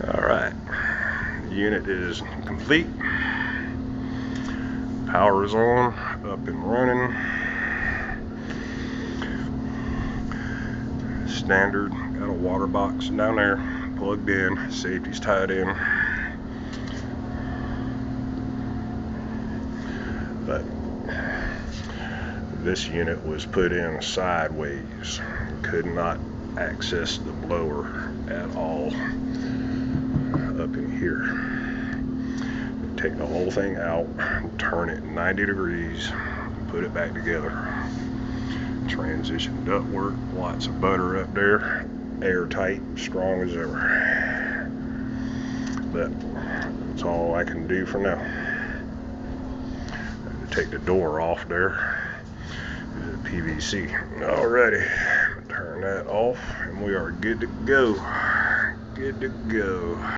Alright, the unit is complete. Power is on, up and running. Standard, got a water box down there, plugged in, safety's tied in. But this unit was put in sideways. Could not access the blower at all up in here. Take the whole thing out, turn it 90 degrees, put it back together. Transition ductwork, lots of butter up there, airtight, strong as ever. But that's all I can do for now. Take the door off there. PVC. Alrighty, turn that off, and we are good to go. Good to go.